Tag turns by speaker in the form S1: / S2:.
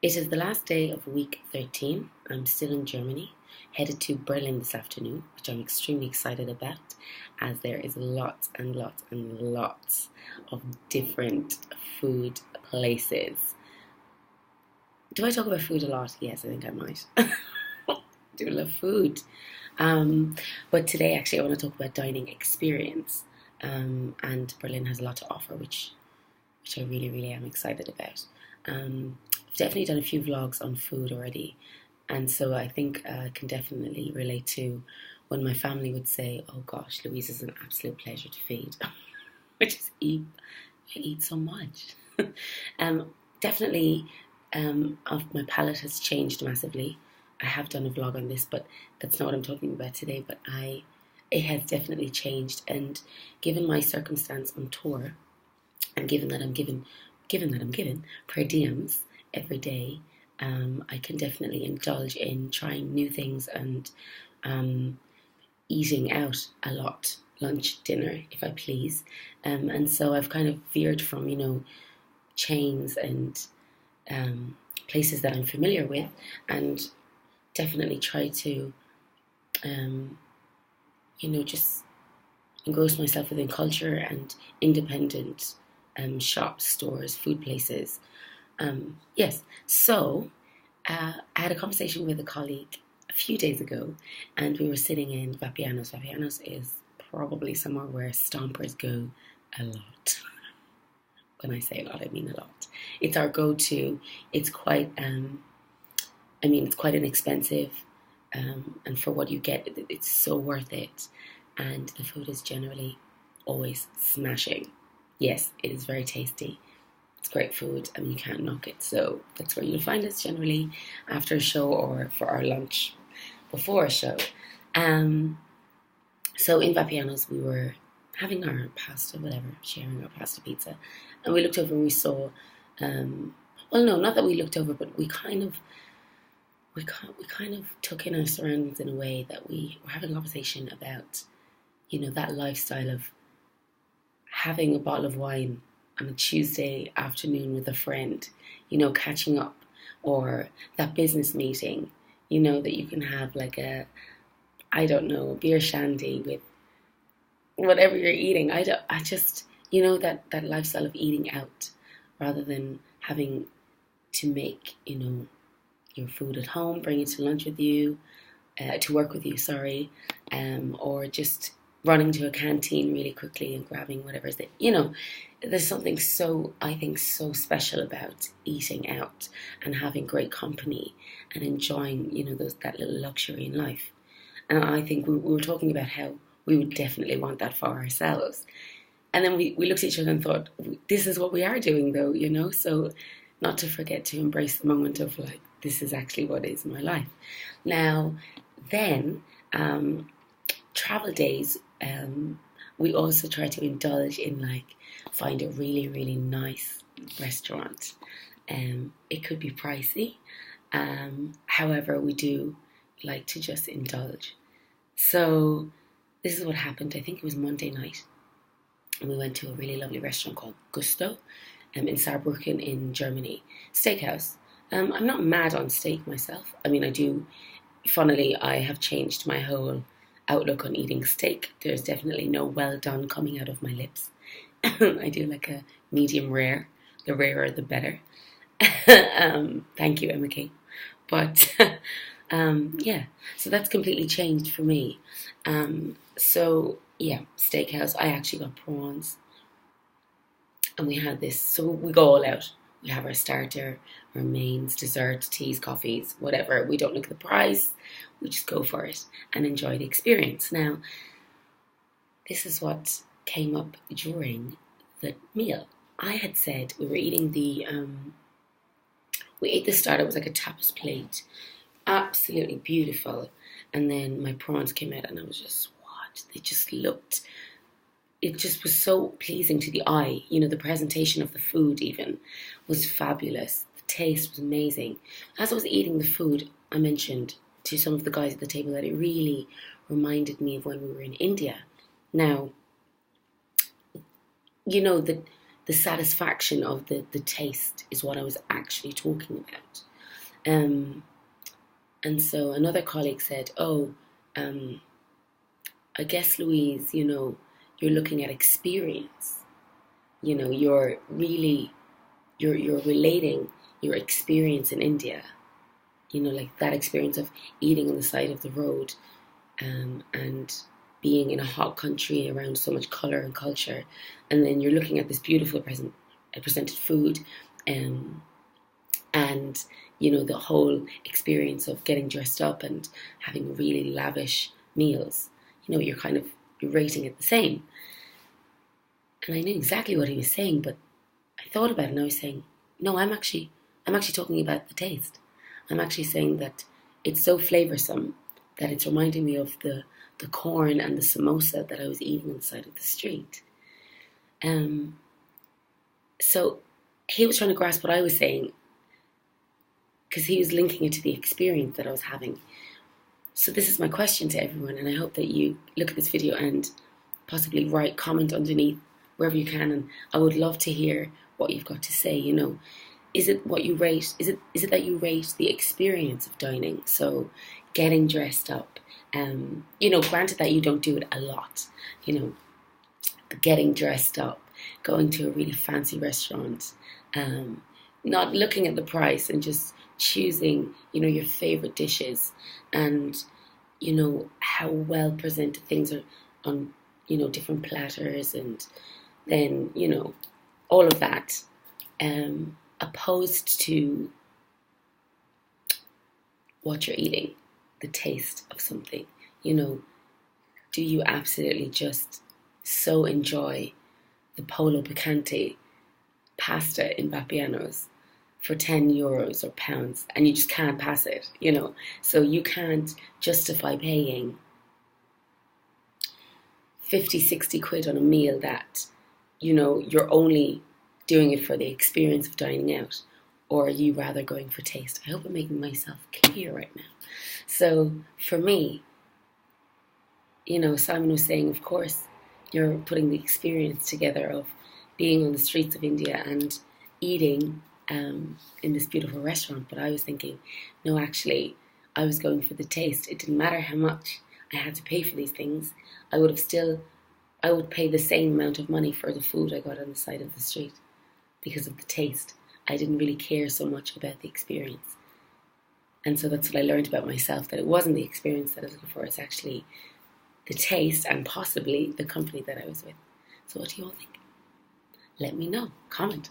S1: It is the last day of week 13. I'm still in Germany, headed to Berlin this afternoon, which I'm extremely excited about, as there is lots and lots and lots of different food places. Do I talk about food a lot? Yes, I think I might. Do love food. Um, but today, actually, I want to talk about dining experience. And Berlin has a lot to offer, which I really, really am excited about. I've definitely done a few vlogs on food already, and so I think I can definitely relate to when my family would say, "Oh gosh, Louise is an absolute pleasure to feed," which is I eat so much. um, definitely, of my palate has changed massively. I have done a vlog on this, but that's not what I'm talking about today. But it has definitely changed, and given my circumstance on tour, and given that I'm given per diems every day, I can definitely indulge in trying new things and um, eating out a lot, lunch, dinner, if I please. And so I've kind of veered from chains and places that I'm familiar with, and definitely try to just engross myself within culture and independent shops, stores, food places. Yes, so I had a conversation with a colleague a few days ago, and we were sitting in Vapiano's. Vapiano's is probably somewhere where stompers go a lot. When I say a lot, I mean a lot. It's our go-to. It's quite, it's quite inexpensive, and for what you get, it's so worth it. And the food is generally always smashing. Yes, it is very tasty. It's great food and you can't knock it. So that's where you'll find us generally after a show or for our lunch before a show. Um, so in Vapiano's, we were having our pasta, whatever, sharing our pasta pizza. And we looked over and we saw, well, no, not that we looked over, but we kind of took in our surroundings in a way that we were having a conversation about, that lifestyle of having a bottle of wine on a Tuesday afternoon with a friend, catching up, or that business meeting, that you can have like I don't know, a beer shandy with whatever you're eating. I just, that lifestyle of eating out rather than having to make, your food at home, bring it to lunch with you, to work with you, sorry, or just running to a canteen really quickly and grabbing whatever is it. There's something so, I think, so special about eating out and having great company and enjoying, that little luxury in life. And I think we were talking about how we would definitely want that for ourselves. And then we looked at each other and thought, this is what we are doing though, so not to forget to embrace the moment of like, this is actually what is my life. Now, then, travel days, we also try to indulge in like find a really, really nice restaurant. It could be pricey. However, we do like to just indulge. So this is what happened. I think it was Monday night. And we went to a really lovely restaurant called Gusto in Saarbrücken in Germany. Steakhouse. I'm not mad on steak myself. I mean, I do. Funnily, I have changed my whole outlook on eating steak. There's definitely no well done coming out of my lips. I do like a medium rare. The rarer, the better. Thank you, Emma King. But yeah, so that's completely changed for me. So yeah, steakhouse. I actually got prawns, and we had this. So we go all out. We have our starter, our mains, desserts, teas, coffees, whatever. We don't look at the price. We just go for it and enjoy the experience. Now, this is what came up during the meal. I had said we were eating we ate the starter. It was like a tapas plate, absolutely beautiful. And then my prawns came out, and I was just, what? They just looked. It just was so pleasing to the eye. The presentation of the food even was fabulous. The taste was amazing. As I was eating the food, I mentioned to some of the guys at the table that it really reminded me of when we were in India. Now, the the satisfaction of the taste is what I was actually talking about. And so another colleague said, "Oh, I guess, Louise, you're looking at experience. You're really you're relating your experience in India. Like that experience of eating on the side of the road, and being in a hot country around so much color and culture, and then you're looking at this beautiful presented food, and the whole experience of getting dressed up and having really lavish meals. You're rating it the same." And I knew exactly what he was saying, but I thought about it and I was saying, no, I'm actually talking about the taste. I'm actually saying that it's so flavoursome that it's reminding me of the corn and the samosa that I was eating on the side of the street. So he was trying to grasp what I was saying because he was linking it to the experience that I was having. So this is my question to everyone, and I hope that you look at this video and possibly comment underneath wherever you can, and I would love to hear what you've got to say. Is it what you rate? Is it that you rate the experience of dining? So getting dressed up, granted that you don't do it a lot, getting dressed up, going to a really fancy restaurant, not looking at the price and just choosing, your favorite dishes, and how well presented things are on, different platters, and then all of that, opposed to what you're eating, the taste of something. Do you absolutely just so enjoy the pollo picante pasta in Vapiano's for €10 or pounds, and you just can't pass it, so you can't justify paying 50, 60 quid on a meal that, you're only doing it for the experience of dining out, or are you rather going for taste? I hope I'm making myself clear right now. So for me, Simon was saying, of course, you're putting the experience together of being on the streets of India and eating in this beautiful restaurant. But I was thinking, no, actually, I was going for the taste. It didn't matter how much I had to pay for these things. I would pay the same amount of money for the food I got on the side of the street because of the taste. I didn't really care so much about the experience. And so that's what I learned about myself, that it wasn't the experience that I was looking for, it's actually the taste and possibly the company that I was with. So what do you all think? Let me know. Comment.